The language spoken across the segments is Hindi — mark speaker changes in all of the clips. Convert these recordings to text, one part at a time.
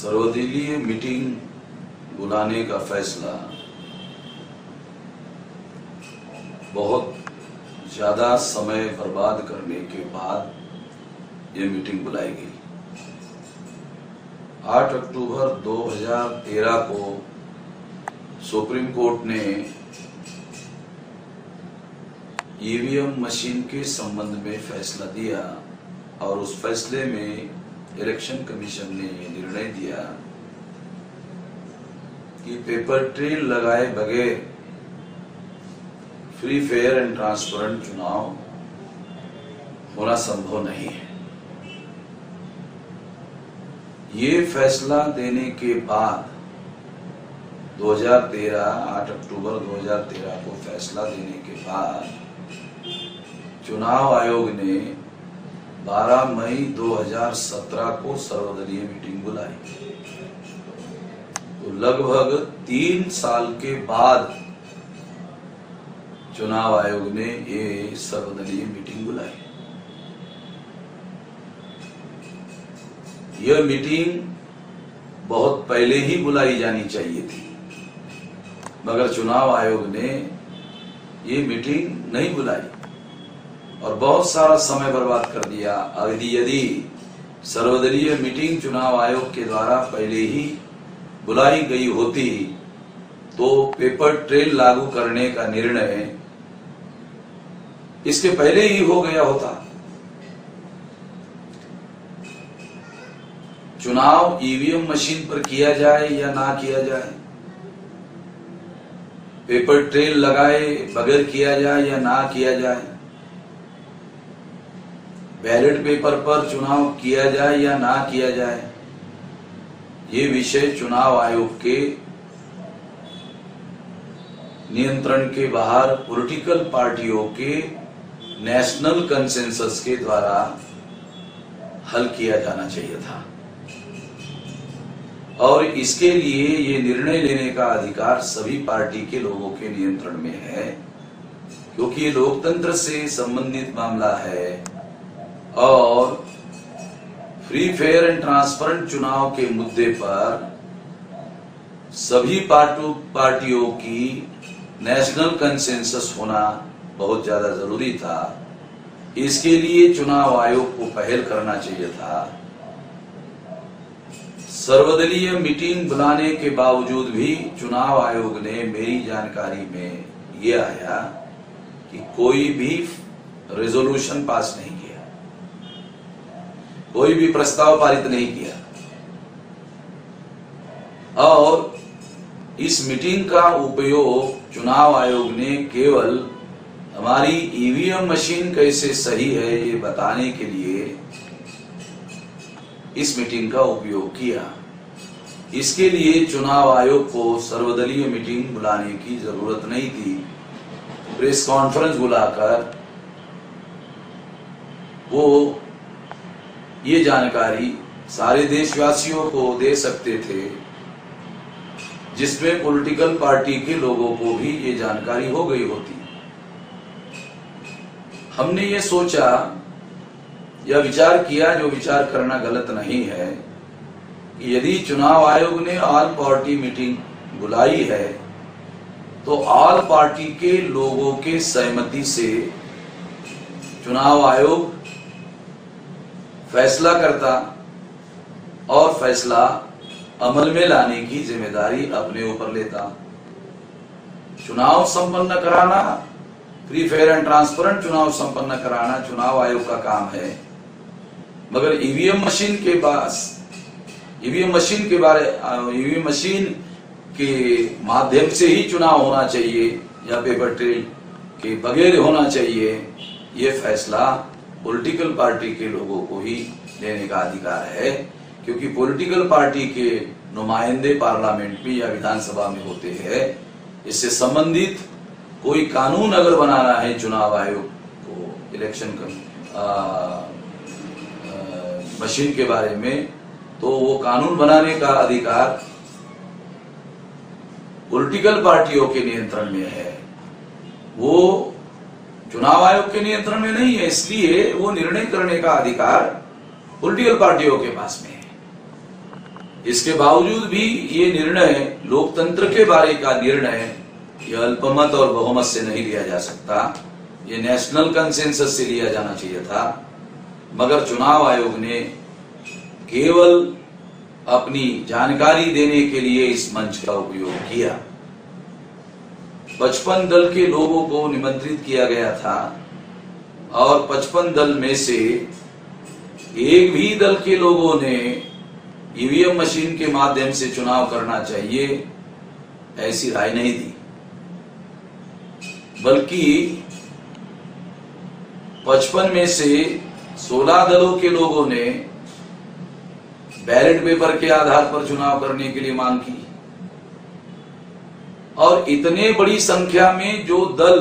Speaker 1: सर्वदलीय मीटिंग बुलाने का फैसला बहुत ज्यादा समय बर्बाद करने के बाद ये मीटिंग बुलाई गई। 8 अक्टूबर 2013 को सुप्रीम कोर्ट ने ईवीएम मशीन के संबंध में फैसला दिया और उस फैसले में इलेक्शन कमीशन ने ये निर्णय दिया कि पेपर ट्रेल लगाए बगैर फ्री फेयर एंड ट्रांसपेरेंट चुनाव होना संभव नहीं है। ये फैसला देने के बाद 8 अक्टूबर 2013 को फैसला देने के बाद चुनाव आयोग ने 12 मई 2017 को सर्वदलीय मीटिंग बुलाई। तो लगभग 3 साल के बाद चुनाव आयोग ने ये सर्वदलीय मीटिंग बुलाई। यह मीटिंग बहुत पहले ही बुलाई जानी चाहिए थी, मगर चुनाव आयोग ने ये मीटिंग नहीं बुलाई और बहुत सारा समय बर्बाद कर दिया। यदि सर्वदलीय मीटिंग चुनाव आयोग के द्वारा पहले ही बुलाई गई होती तो पेपर ट्रेल लागू करने का निर्णय इसके पहले ही हो गया होता। चुनाव ईवीएम मशीन पर किया जाए या ना किया जाए, पेपर ट्रेल लगाए बगैर किया जाए या ना किया जाए, बैलेट पेपर पर चुनाव किया जाए या ना किया जाए, ये विषय चुनाव आयोग के नियंत्रण के बाहर पॉलिटिकल पार्टियों के नेशनल कंसेंसस के द्वारा हल किया जाना चाहिए था और इसके लिए ये निर्णय लेने का अधिकार सभी पार्टी के लोगों के नियंत्रण में है, क्योंकि ये लोकतंत्र से संबंधित मामला है और फ्री फेयर एंड ट्रांसपेरेंट चुनाव के मुद्दे पर सभी पार्टियों की नेशनल कंसेंसस होना बहुत ज्यादा जरूरी था। इसके लिए चुनाव आयोग को पहल करना चाहिए था। सर्वदलीय मीटिंग बुलाने के बावजूद भी चुनाव आयोग ने मेरी जानकारी में ये आया कि कोई भी रेजोल्यूशन पास नहीं किया, कोई भी प्रस्ताव पारित नहीं किया और इस मीटिंग का उपयोग चुनाव आयोग ने केवल हमारी ईवीएम मशीन कैसे सही है ये बताने के लिए इस मीटिंग का उपयोग किया। इसके लिए चुनाव आयोग को सर्वदलीय मीटिंग बुलाने की जरूरत नहीं थी। प्रेस कॉन्फ्रेंस बुलाकर वो ये जानकारी सारे देशवासियों को दे सकते थे, जिसमें पॉलिटिकल पार्टी के लोगों को भी ये जानकारी हो गई होती। हमने ये सोचा या विचार किया, जो विचार करना गलत नहीं है, कि यदि चुनाव आयोग ने ऑल पार्टी मीटिंग बुलाई है तो ऑल पार्टी के लोगों के सहमति से चुनाव आयोग फैसला करता और फैसला अमल में लाने की जिम्मेदारी अपने ऊपर लेता। चुनाव संपन्न कराना, फ्री फेयर एंड ट्रांसपेरेंट चुनाव संपन्न कराना चुनाव आयोग का काम है, मगर ईवीएम मशीन के माध्यम से ही चुनाव होना चाहिए या पेपर ट्रेल के बगैर होना चाहिए, ये फैसला पॉलिटिकल पार्टी के लोगों को ही लेने का अधिकार है, क्योंकि पॉलिटिकल पार्टी के नुमाइंदे पार्लियामेंट में या विधानसभा में होते हैं। इससे संबंधित कोई कानून अगर बनाना है चुनाव आयोग को इलेक्शन मशीन के बारे में, तो वो कानून बनाने का अधिकार पॉलिटिकल पार्टियों के नियंत्रण में है, वो चुनाव आयोग के नियंत्रण में नहीं है। इसलिए वो निर्णय करने का अधिकार पॉलिटिकल पार्टियों के पास में है। इसके बावजूद भी ये निर्णय, लोकतंत्र के बारे का निर्णय, ये अल्पमत और बहुमत से नहीं लिया जा सकता, ये नेशनल कंसेंसस से लिया जाना चाहिए था। मगर चुनाव आयोग ने केवल अपनी जानकारी देने के लिए इस मंच का उपयोग किया। 55 दल के लोगों को निमंत्रित किया गया था और 55 दल में से एक भी दल के लोगों ने ईवीएम मशीन के माध्यम से चुनाव करना चाहिए ऐसी राय नहीं दी, बल्कि 55 में से 16 दलों के लोगों ने बैलेट पेपर के आधार पर चुनाव करने के लिए मांग की। और इतने बड़ी संख्या में जो दल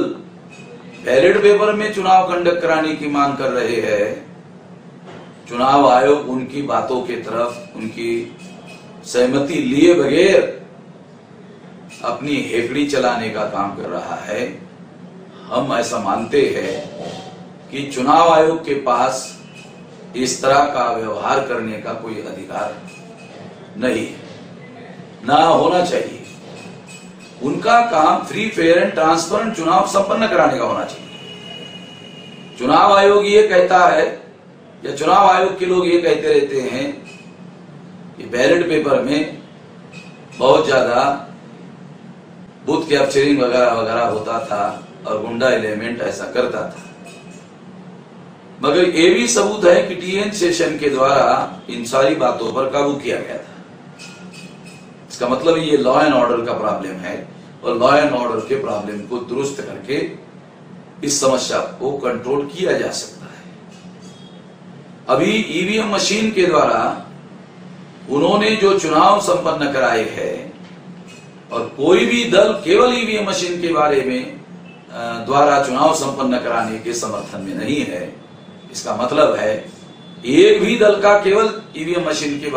Speaker 1: बैलेट पेपर में चुनाव कंडक्ट कराने की मांग कर रहे हैं, चुनाव आयोग उनकी बातों के तरफ, उनकी सहमति लिए बगैर अपनी हेकड़ी चलाने का काम कर रहा है। हम ऐसा मानते हैं कि चुनाव आयोग के पास इस तरह का व्यवहार करने का कोई अधिकार नहीं है, ना होना चाहिए। उनका काम फ्री, फेयर एंड ट्रांसपेरेंट चुनाव संपन्न कराने का होना चाहिए। चुनाव आयोग ये कहता है, या चुनाव आयोग के लोग ये कहते रहते हैं कि बैलेट पेपर में बहुत ज्यादा बूथ कैप्चरिंग वगैरह वगैरह होता था और गुंडा एलिमेंट ऐसा करता था। मगर ये भी सबूत है कि टीएन सेशन के द्वारा इन सारी बातों पर काबू किया गया था। इसका मतलब ये लॉ एंड ऑर्डर का प्रॉब्लम है और लॉ एंड ऑर्डर के प्रॉब्लम को दुरुस्त करके इस समस्या को कंट्रोल किया जा सकता है। अभी ईवीएम मशीन के द्वारा उन्होंने जो चुनाव संपन्न कराए हैं, और कोई भी दल केवल ईवीएम मशीन के बारे में द्वारा चुनाव संपन्न कराने के समर्थन में नहीं है। इसका मतलब है एक भी दल का केवल ईवीएम मशीन के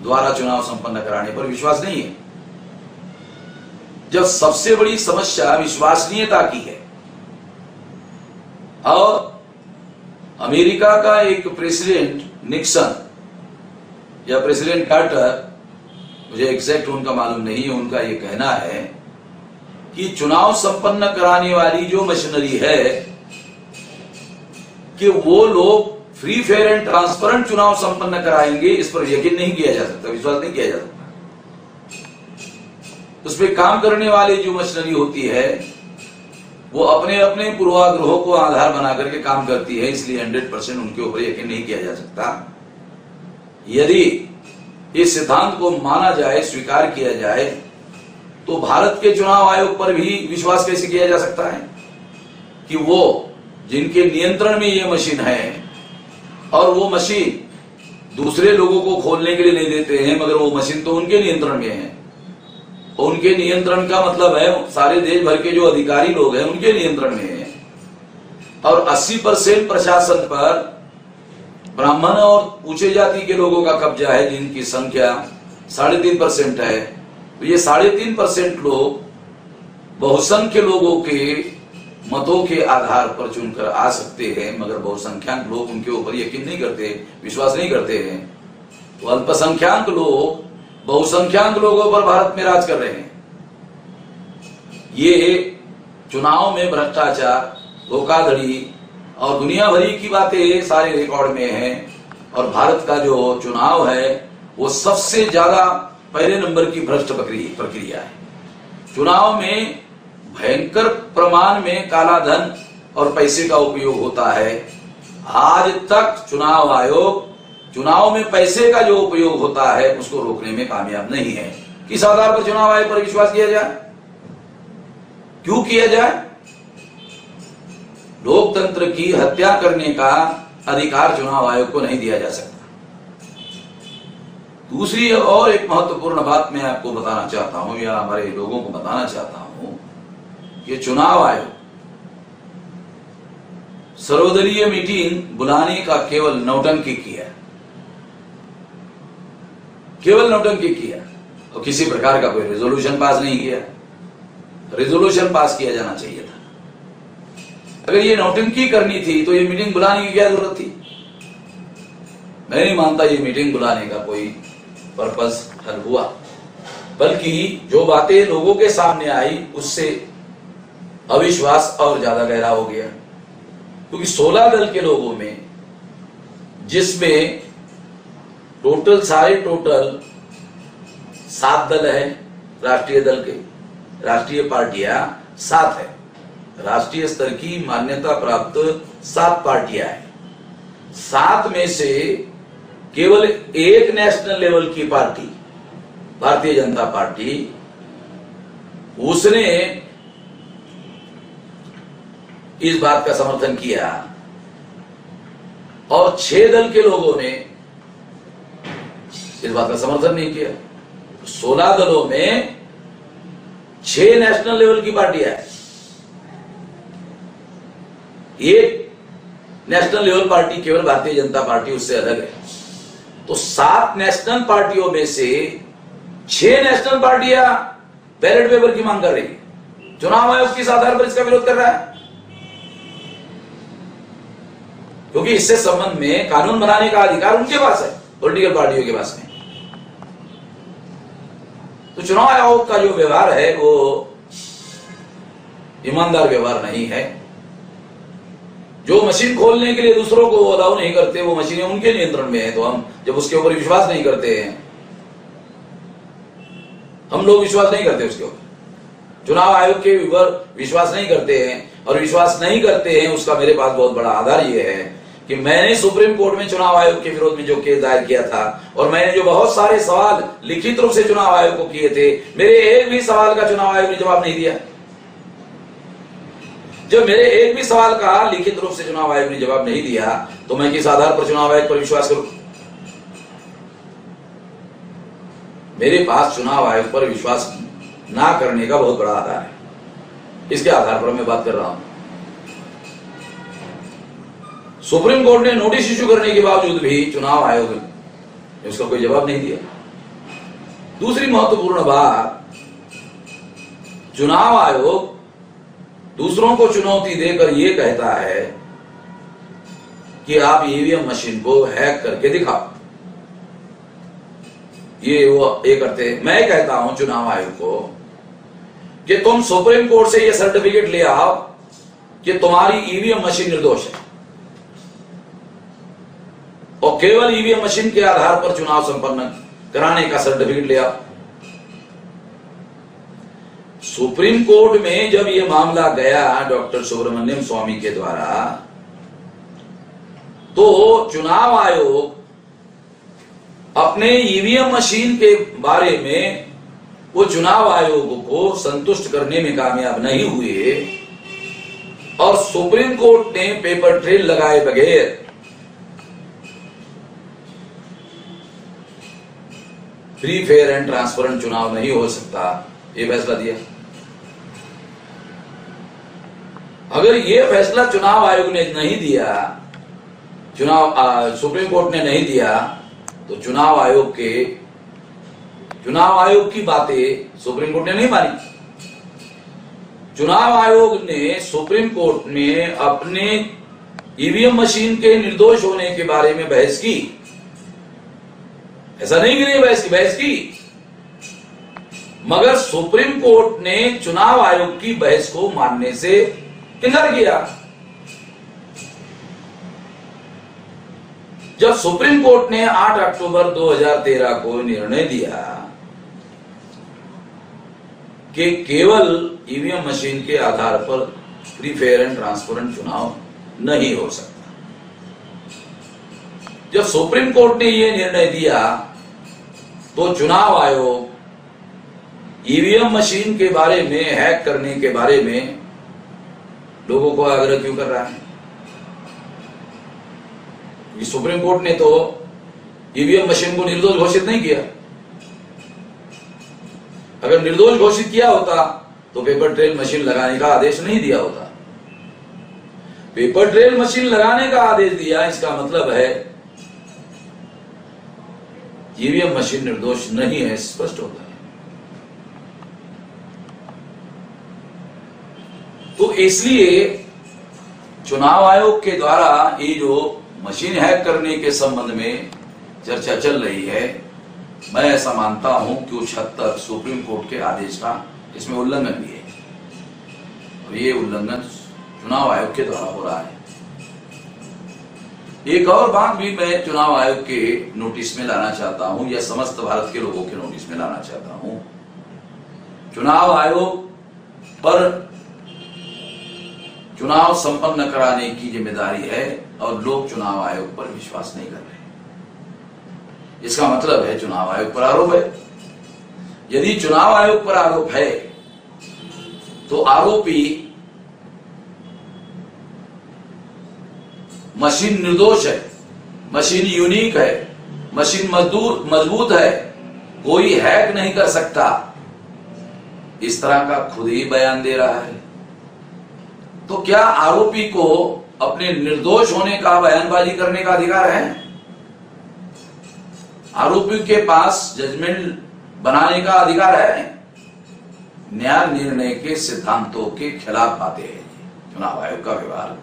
Speaker 1: द्वारा चुनाव संपन्न कराने पर विश्वास नहीं है। जब सबसे बड़ी समस्या विश्वसनीयता की है, और अमेरिका का एक प्रेसिडेंट निक्सन या प्रेसिडेंट कार्टर, मुझे एग्जैक्ट उनका मालूम नहीं है, उनका यह कहना है कि चुनाव संपन्न कराने वाली जो मशीनरी है कि वो लोग फ्री, फेयर एंड ट्रांसपेरेंट चुनाव संपन्न कराएंगे, इस पर यकीन नहीं किया जा सकता, विश्वास नहीं किया जा सकता। उसमें काम करने वाली जो मशीनरी होती है वो अपने अपने पूर्वाग्रहों को आधार बना करके काम करती है, इसलिए 100% उनके ऊपर यकीन नहीं किया जा सकता। यदि इस सिद्धांत को माना जाए, स्वीकार किया जाए, तो भारत के चुनाव आयोग पर भी विश्वास कैसे किया जा सकता है कि वो जिनके नियंत्रण में ये मशीन है और वो मशीन दूसरे लोगों को खोलने के लिए नहीं देते हैं, मगर वो मशीन तो उनके नियंत्रण में है। उनके नियंत्रण का मतलब है सारे देश भर के जो अधिकारी लोग हैं उनके नियंत्रण में है, और 80% प्रशासन पर ब्राह्मण और ऊंचे जाति के लोगों का कब्जा है, जिनकी संख्या 3.5% है। तो ये 3.5% लोग बहुसंख्य लोगों के मतों के आधार पर चुनकर आ सकते हैं, मगर बहुसंख्यक लोग उनके ऊपर यकीन नहीं करते, विश्वास नहीं करते हैं। तो अल्पसंख्यक लोग बहुसंख्यक लोगों पर भारत में राज कर रहे हैं। ये चुनाव में भ्रष्टाचार, धोखाधड़ी और दुनिया भरी की बातें सारे रिकॉर्ड में हैं, और भारत का जो चुनाव है वो सबसे ज्यादा पहले नंबर की भ्रष्ट प्रक्रिया है। चुनाव में भयंकर प्रमाण में काला धन और पैसे का उपयोग होता है। आज तक चुनाव आयोग चुनाव में पैसे का जो उपयोग होता है उसको रोकने में कामयाब नहीं है। किस आधार पर चुनाव आयोग पर विश्वास किया जाए? क्यों किया जाए? लोकतंत्र की हत्या करने का अधिकार चुनाव आयोग को नहीं दिया जा सकता। दूसरी और एक महत्वपूर्ण बात मैं आपको बताना चाहता हूं, या हमारे लोगों को बताना चाहता हूं, कि चुनाव आयोग सर्वदलीय मीटिंग बुलाने का केवल नौटंकी किया, केवल नौटंकी किया, और किसी प्रकार का कोई रेजोल्यूशन पास नहीं किया। रेजोल्यूशन पास किया जाना चाहिए था। अगर ये नौटंकी करनी थी तो ये मीटिंग बुलाने की क्या जरूरत थी? मैं नहीं मानता ये मीटिंग बुलाने का कोई पर्पस हल हुआ, बल्कि जो बातें लोगों के सामने आई उससे अविश्वास और ज्यादा गहरा हो गया। क्योंकि 16 दल के लोगों में, जिसमें टोटल 7 दल है राष्ट्रीय दल के, राष्ट्रीय पार्टियां 7 है, राष्ट्रीय स्तर की मान्यता प्राप्त 7 पार्टियां हैं। 7 में से केवल एक नेशनल लेवल की पार्टी, भारतीय जनता पार्टी, उसने इस बात का समर्थन किया और 6 दल के लोगों ने इस बात का समर्थन नहीं किया। 16 दलों में 6 नेशनल लेवल की पार्टियां हैं, एक नेशनल लेवल पार्टी केवल भारतीय जनता पार्टी उससे अलग है। तो 7 नेशनल पार्टियों में से 6 नेशनल पार्टियां बैलेट पेपर की मांग कर रही है। चुनाव आयोग किस आधार पर इसका विरोध कर रहा है? क्योंकि इससे संबंध में कानून बनाने का अधिकार उनके पास है, पॉलिटिकल पार्टियों के पास नहीं। तो चुनाव आयोग का जो व्यवहार है वो ईमानदार व्यवहार नहीं है। जो मशीन खोलने के लिए दूसरों को अलाउ नहीं करते, वो मशीनें उनके नियंत्रण में है, तो हम जब उसके ऊपर विश्वास नहीं करते हैं, हम लोग विश्वास नहीं करते उसके ऊपर, चुनाव आयोग के ऊपर विश्वास नहीं करते हैं, और विश्वास नहीं करते हैं उसका मेरे पास बहुत बड़ा आधार यह है कि मैंने सुप्रीम कोर्ट में चुनाव आयोग के विरोध में जो केस दायर किया था, और मैंने जो बहुत सारे सवाल लिखित रूप से चुनाव आयोग को किए थे, मेरे एक भी सवाल का चुनाव आयोग ने जवाब नहीं दिया। जब मेरे एक भी सवाल का लिखित रूप से चुनाव आयोग ने जवाब नहीं दिया, तो मैं किस आधार पर चुनाव आयोग पर विश्वास करूं? मेरे पास चुनाव आयोग पर विश्वास ना करने का बहुत बड़ा आधार है, इसके आधार पर मैं बात कर रहा हूं। सुप्रीम कोर्ट ने नोटिस इश्यू करने के बावजूद भी चुनाव आयोग ने उसका कोई जवाब नहीं दिया। दूसरी महत्वपूर्ण बात, चुनाव आयोग दूसरों को चुनौती देकर यह कहता है कि आप ईवीएम मशीन को हैक करके दिखाओ। ये करते हैं। मैं कहता हूं चुनाव आयोग को कि तुम सुप्रीम कोर्ट से यह सर्टिफिकेट ले आओ कि तुम्हारी ईवीएम मशीन निर्दोष है, और केवल ईवीएम मशीन के आधार पर चुनाव संपन्न कराने का सर्टिफिकेट ले आओ। सुप्रीम कोर्ट में जब यह मामला गया डॉक्टर सुब्रमण्यम स्वामी के द्वारा, तो चुनाव आयोग अपने ईवीएम मशीन के बारे में वो चुनाव आयोग को संतुष्ट करने में कामयाब नहीं हुए, और सुप्रीम कोर्ट ने पेपर ट्रेल लगाए बगैर फ्री, फेयर एंड ट्रांसपेरेंट चुनाव नहीं हो सकता, ये फैसला दिया। अगर ये फैसला चुनाव आयोग ने नहीं दिया, सुप्रीम कोर्ट ने नहीं दिया, तो चुनाव आयोग की बातें सुप्रीम कोर्ट ने नहीं मानी। चुनाव आयोग ने सुप्रीम कोर्ट में अपने ईवीएम मशीन के निर्दोष होने के बारे में बहस की। ऐसा नहीं कि नहीं बहस की, मगर सुप्रीम कोर्ट ने चुनाव आयोग की बहस को मानने से इनकार किया। जब सुप्रीम कोर्ट ने 8 अक्टूबर 2013 को निर्णय दिया कि केवल ईवीएम मशीन के आधार पर फ्री, फेयर एंड ट्रांसपेरेंट चुनाव नहीं हो सकता, जब सुप्रीम कोर्ट ने यह निर्णय दिया, तो चुनाव आयोग ईवीएम मशीन के बारे में, हैक करने के बारे में लोगों को आग्रह क्यों कर रहा है? सुप्रीम कोर्ट ने तो ईवीएम मशीन को निर्दोष घोषित नहीं किया। अगर निर्दोष घोषित किया होता तो पेपर ट्रेल मशीन लगाने का आदेश नहीं दिया होता। पेपर ट्रेल मशीन लगाने का आदेश दिया, इसका मतलब है ईवीएम मशीन निर्दोष नहीं है, स्पष्ट होता है। तो इसलिए चुनाव आयोग के द्वारा ये जो मशीन हैक करने के संबंध में चर्चा चल रही है, मैं ऐसा मानता हूं कि उस हद तक सुप्रीम कोर्ट के आदेश का इसमें उल्लंघन भी है, और ये उल्लंघन चुनाव आयोग के द्वारा हो रहा है। एक और बात भी मैं चुनाव आयोग के नोटिस में लाना चाहता हूं, या समस्त भारत के लोगों के नोटिस में लाना चाहता हूं। चुनाव आयोग पर चुनाव संपन्न कराने की जिम्मेदारी है और लोग चुनाव आयोग पर विश्वास नहीं कर रहे। इसका मतलब है चुनाव आयोग पर आरोप है। यदि चुनाव आयोग पर आरोप है तो आरोपी मशीन निर्दोष है, मशीन यूनिक है, मशीन मजबूत है, कोई हैक नहीं कर सकता, इस तरह का खुद ही बयान दे रहा है। तो क्या आरोपी को अपने निर्दोष होने का बयानबाजी करने का अधिकार है? आरोपी के पास जजमेंट बनाने का अधिकार है? न्याय निर्णय के सिद्धांतों के खिलाफ बातें हैं। चुनाव आयोग का व्यवहार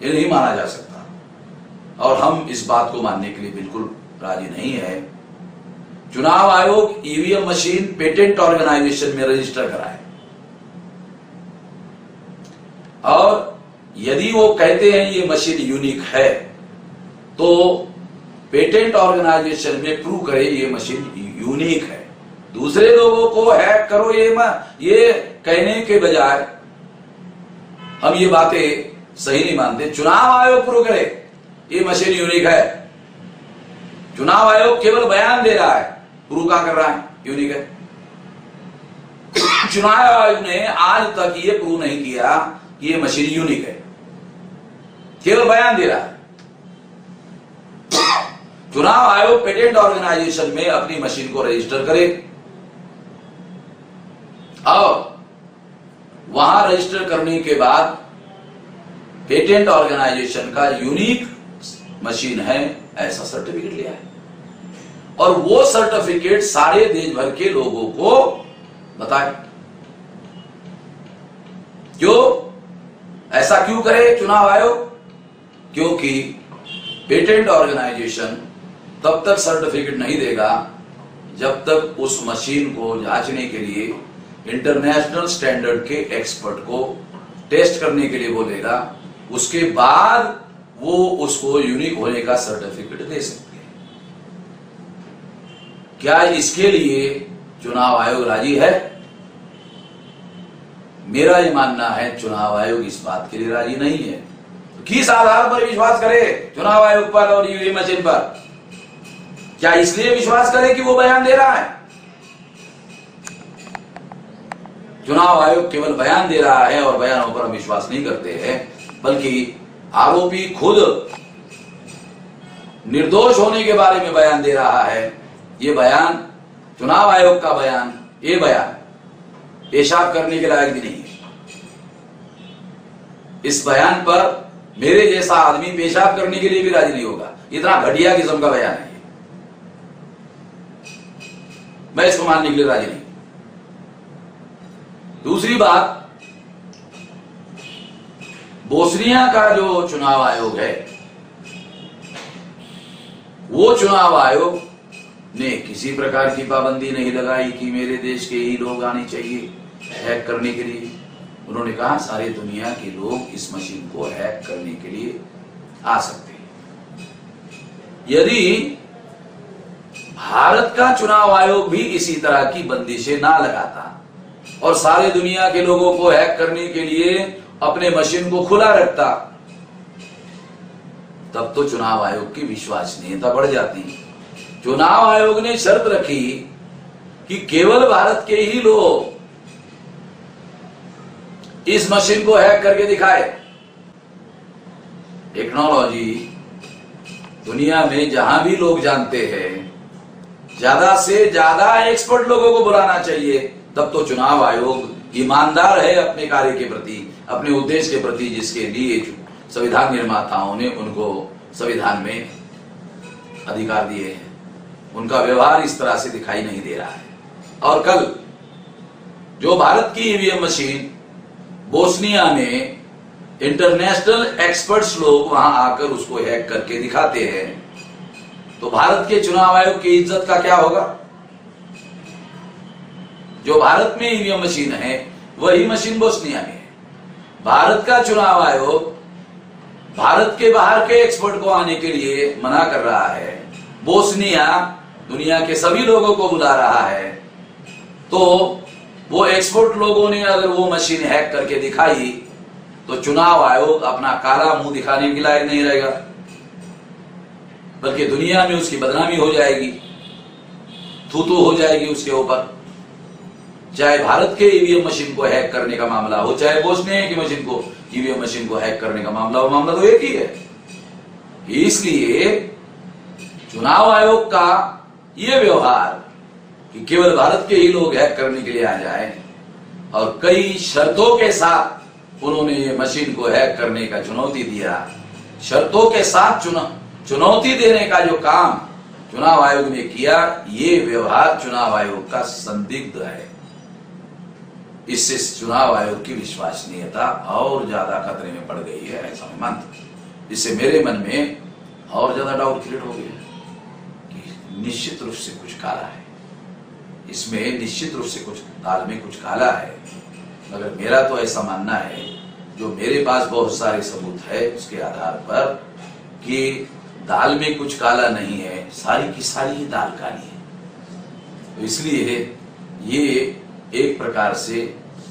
Speaker 1: ये नहीं माना जा सकता, और हम इस बात को मानने के लिए बिल्कुल राजी नहीं है। चुनाव आयोग ईवीएम मशीन पेटेंट ऑर्गेनाइजेशन में रजिस्टर कराए, और यदि वो कहते हैं ये मशीन यूनिक है तो पेटेंट ऑर्गेनाइजेशन में प्रूव करे ये मशीन यूनिक है। दूसरे लोगों को हैक करो ये कहने के बजाय हम ये बातें सही नहीं मानते। चुनाव आयोग प्रूव करे ये मशीन यूनिक है। चुनाव आयोग केवल बयान दे रहा है, प्रूव क्या कर रहा है यूनिक है। चुनाव आयोग ने आज तक ये प्रूव नहीं किया कि ये मशीन यूनिक है, केवल बयान दे रहा है। चुनाव आयोग पेटेंट ऑर्गेनाइजेशन में अपनी मशीन को रजिस्टर करे और वहां रजिस्टर करने के बाद पेटेंट ऑर्गेनाइजेशन का यूनिक मशीन है ऐसा सर्टिफिकेट लिया है, और वो सर्टिफिकेट सारे देश भर के लोगों को बताए। क्यों ऐसा क्यों करे चुनाव आयोग? क्योंकि पेटेंट ऑर्गेनाइजेशन तब तक सर्टिफिकेट नहीं देगा जब तक उस मशीन को जांचने के लिए इंटरनेशनल स्टैंडर्ड के एक्सपर्ट को टेस्ट करने के लिए बोलेगा, उसके बाद वो उसको यूनिक होने का सर्टिफिकेट दे सकते हैं। क्या इसके लिए चुनाव आयोग राजी है? मेरा ये मानना है चुनाव आयोग इस बात के लिए राजी नहीं है। तो किस आधार पर विश्वास करे चुनाव आयोग पर और ईवीएम मशीन पर? क्या इसलिए विश्वास करे कि वो बयान दे रहा है? चुनाव आयोग केवल बयान दे रहा है और बयानों पर हम विश्वास नहीं करते हैं, बल्कि आरोपी खुद निर्दोष होने के बारे में बयान दे रहा है। ये बयान चुनाव आयोग का बयान, ये बयान पेशाब करने के लायक भी नहीं है। इस बयान पर मेरे जैसा आदमी पेशाब करने के लिए भी राजी नहीं होगा, इतना घटिया किस्म का बयान है। मैं इसको मानने के लिए राजी नहीं। दूसरी बात, बोस्निया का जो चुनाव आयोग है, वो चुनाव आयोग ने किसी प्रकार की पाबंदी नहीं लगाई कि मेरे देश के ही लोग आने चाहिए हैक करने के लिए। उन्होंने कहा सारे दुनिया के लोग इस मशीन को हैक करने के लिए आ सकते हैं। यदि भारत का चुनाव आयोग भी इसी तरह की बंदिशें ना लगाता और सारे दुनिया के लोगों को हैक करने के लिए अपने मशीन को खुला रखता, तब तो चुनाव आयोग की विश्वसनीयता बढ़ जाती। चुनाव आयोग ने शर्त रखी कि केवल भारत के ही लोग इस मशीन को हैक करके दिखाए। टेक्नोलॉजी दुनिया में जहां भी लोग जानते हैं, ज्यादा से ज्यादा एक्सपर्ट लोगों को बुलाना चाहिए, तब तो चुनाव आयोग ईमानदार है अपने कार्य के प्रति, अपने उद्देश्य के प्रति, जिसके लिए संविधान निर्माताओं ने उनको संविधान में अधिकार दिए हैं। उनका व्यवहार इस तरह से दिखाई नहीं दे रहा है। और कल जो भारत की ईवीएम मशीन बोस्निया में इंटरनेशनल एक्सपर्ट्स लोग वहां आकर उसको हैक करके दिखाते हैं, तो भारत के चुनाव आयोग की इज्जत का क्या होगा? जो भारत में ईवीएम मशीन है वही मशीन बोस्निया में है। भारत का चुनाव आयोग भारत के बाहर के एक्सपर्ट को आने के लिए मना कर रहा है। बोस्निया दुनिया के सभी लोगों को बुला रहा है। तो वो एक्सपर्ट लोगों ने अगर वो मशीन हैक करके दिखाई तो चुनाव आयोग अपना काला मुंह दिखाने के लायक नहीं रहेगा, बल्कि दुनिया में उसकी बदनामी हो जाएगी, थू-थू हो जाएगी उसके ऊपर। चाहे भारत के ईवीएम मशीन को हैक करने का मामला हो, चाहे बोस्निया की मशीन को ईवीएम मशीन को हैक करने का मामला हो, मामला तो एक ही है। इसलिए चुनाव आयोग का यह व्यवहार कि केवल भारत के ही लोग हैक करने के लिए आ जाए और कई शर्तों के साथ उन्होंने ये मशीन को हैक करने का चुनौती दिया। शर्तों के साथ चुनौती देने का जो काम चुनाव आयोग ने किया, ये व्यवहार चुनाव आयोग का संदिग्ध है। इससे चुनाव आयोग की विश्वसनीयता और ज्यादा खतरे में पड़ गई है, ऐसा मैं मानता हूं। इससे मेरे मन में और ज्यादा डाउट क्रिएट हो गया कि निश्चित रूप से कुछ काला है इसमें, निश्चित रूप से कुछ दाल में कुछ काला है। मगर मेरा तो ऐसा मानना है, जो मेरे पास बहुत सारे सबूत है उसके आधार पर, कि दाल में कुछ काला नहीं है, सारी की सारी ही दाल काली है। तो इसलिए ये एक प्रकार से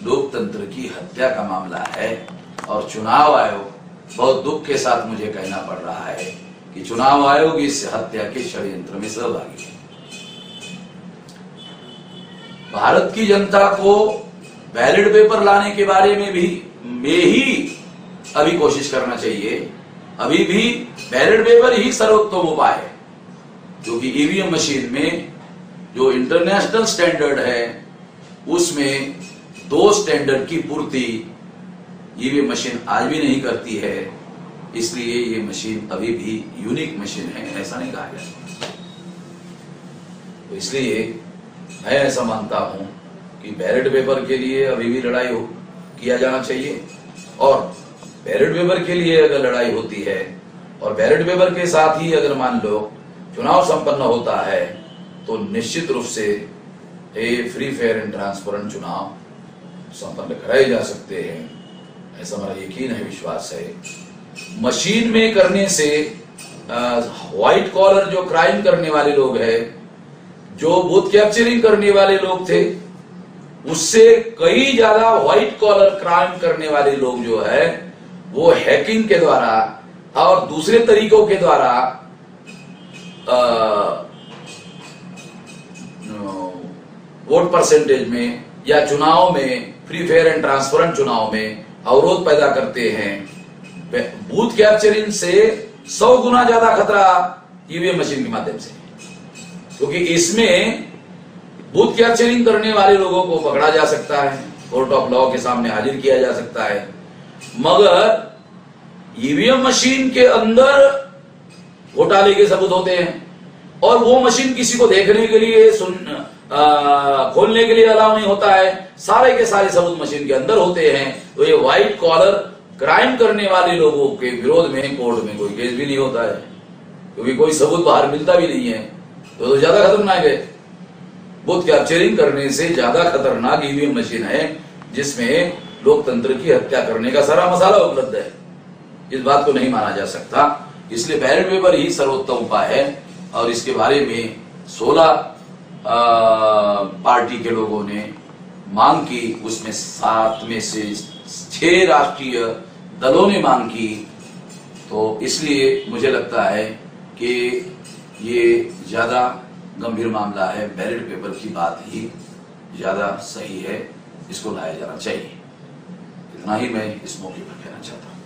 Speaker 1: लोकतंत्र की हत्या का मामला है और चुनाव आयोग, बहुत दुख के साथ मुझे कहना पड़ रहा है कि चुनाव आयोग इस हत्या के षड्यंत्र में सहभागी है। भारत की जनता को बैलेट पेपर लाने के बारे में ही अभी कोशिश करना चाहिए। अभी भी बैलेट पेपर ही सर्वोत्तम उपाय है, क्योंकि ईवीएम मशीन में जो इंटरनेशनल स्टैंडर्ड है उसमें 2 स्टैंडर्ड की पूर्ति ईवीएम मशीन आज भी नहीं करती है। इसलिए ये मशीन अभी भी यूनिक मशीन है, ऐसा नहीं कहा जाता। तो इसलिए मैं ऐसा मानता हूं कि बैलेट पेपर के लिए अभी भी लड़ाई किया जाना चाहिए, और बैलेट पेपर के लिए अगर लड़ाई होती है और बैलेट पेपर के साथ ही अगर मान लो चुनाव संपन्न होता है, तो निश्चित रूप से फ्री फेयर एंड ट्रांसपेरेंट चुनाव संपन्न कराए जा सकते हैं, ऐसा हमारा यकीन है, विश्वास है। मशीन में करने से व्हाइट कॉलर जो क्राइम करने वाले लोग हैं, जो बूथ कैप्चरिंग करने वाले लोग थे, उससे कई ज्यादा व्हाइट कॉलर क्राइम करने वाले लोग जो है वो हैकिंग के द्वारा और दूसरे तरीकों के द्वारा वोट परसेंटेज में या चुनाव में, फ्री फेयर एंड ट्रांसपेरेंट चुनाव में अवरोध पैदा करते हैं। बूथ कैप्चरिंग से 100 गुना ज्यादा खतरा ईवीएम मशीन के माध्यम से, क्योंकि इसमें बूथ कैप्चरिंग करने वाले लोगों को पकड़ा जा सकता है, कोर्ट ऑफ लॉ के सामने हाजिर किया जा सकता है। मगर ईवीएम मशीन के अंदर घोटाले के सबूत होते हैं और वो मशीन किसी को देखने के लिए खोलने के लिए अलाउ नहीं होता है, सारे के सारे सबूत मशीन के अंदर होते हैं। तो ये व्हाइट कॉलर क्राइम करने वाले लोगों के विरोध में कोर्ट में कोई केस भी नहीं होता है, क्योंकि कोई सबूत बाहर मिलता भी नहीं है। तो ज्यादा खतरनाक है, बूथ कैप्चरिंग करने से ज्यादा खतरनाक ईवीएम मशीन है, जिसमें लोकतंत्र की हत्या करने का सारा मसाला उपलब्ध है। इस बात को नहीं माना जा सकता। इसलिए बैलेट पेपर ही सर्वोत्तम उपाय है और इसके बारे में 16 पार्टी के लोगों ने मांग की, उसमें 7 में से 6 राष्ट्रीय दलों ने मांग की। तो इसलिए मुझे लगता है कि ये ज्यादा गंभीर मामला है, बैलेट पेपर की बात ही ज्यादा सही है, इसको लाया जाना चाहिए। इतना ही मैं इस मौके पर कहना चाहता हूं।